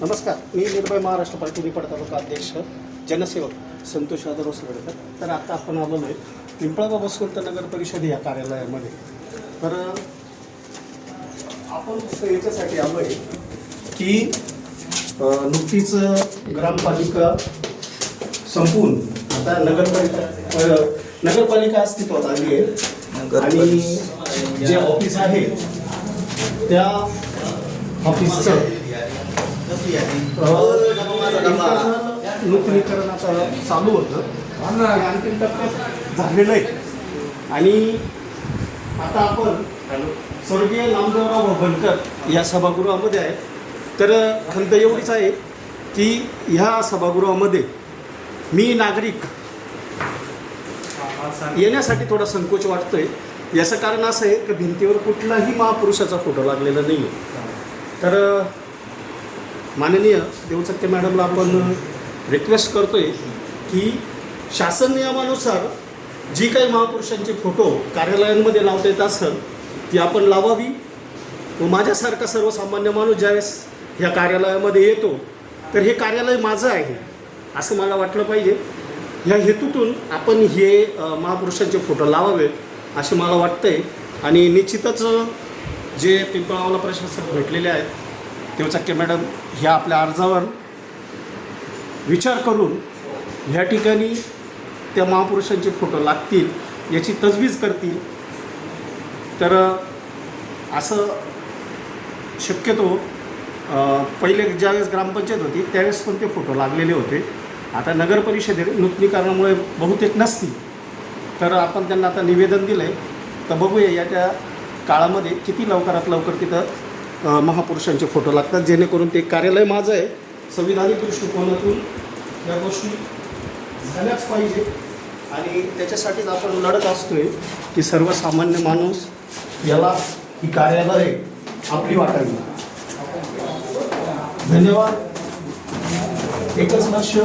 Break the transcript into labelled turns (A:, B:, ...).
A: नमस्कार, मी निर्भय महाराष्ट्र पार्टी निफाड तालुका अध्यक्ष जनसेवक संतोष यादव सगळेकर. तर आता आपण आलेलो आहे पिंपळगाव बसवंत नगर परिषद या कार्यालयामध्ये. तर आपण याच्यासाठी आलो आहे की नुकतीच ग्रामपालिका संपून आता नगरपालिका अस्तित्वात आली आहे आणि जे ऑफिस आहे त्या ऑफिसचं नूतनीकरण आता चालू होतं आणि अंतिम टप्प्यात झालेलं आहे. आणि आता आपण स्वर्गीय नामदेवराव बनकर या सभागृहामध्ये आहे. तर खंत एवढीच आहे की ह्या सभागृहामध्ये मी नागरिक येण्यासाठी थोडा संकोच वाटतोय. याचं कारण असं आहे की भिंतीवर कुठलाही महापुरुषाचा फोटो लागलेला नाही आहे. तर माननीय देवचक्के मॅडमला आपण रिक्वेस्ट करतोय की शासन नियमानुसार जी काही महापुरुषांचे फोटो कार्यालयांमध्ये लावता येत असेल ती आपण लावावी. व माझ्यासारखा सर्वसामान्य माणूस ज्यावेळेस ह्या कार्यालयामध्ये येतो तर हे कार्यालय माझं आहे असं मला वाटलं पाहिजे. ह्या हेतूतून आपण हे महापुरुषांचे फोटो लावावे असे मला वाटतंय. आणि निश्चितच जे पिंपळगावला प्रशासक भेटलेले आहेत देवचक्के मॅडम ह्या आपल्या अर्जावर विचार करून ह्या ठिकाणी त्या महापुरुषांचे फोटो लागतील याची तजवीज करतील. तर असं शक्यतो पहिले ज्यावेळेस ग्रामपंचायत होती त्यावेळेस पण ते फोटो लागलेले होते. आता नगर परिषदेत नूतनीकरणामुळे बहुतेक नसतील. तर आपण त्यांना आता निवेदन दिलं आहे. तर बघूया या त्या काळामध्ये किती लवकरात लवकर तिथं महापुरुषांचे फोटो लागतात जेणेकरून ते कार्यालय माझं आहे. संविधानिक दृष्टिकोनातून या गोष्टी झाल्याच पाहिजे आणि त्याच्यासाठीच आपण लढत असतोय की सर्वसामान्य माणूस याला ही कार्यालय आपली वाटावी. धन्यवाद. एकच लक्ष.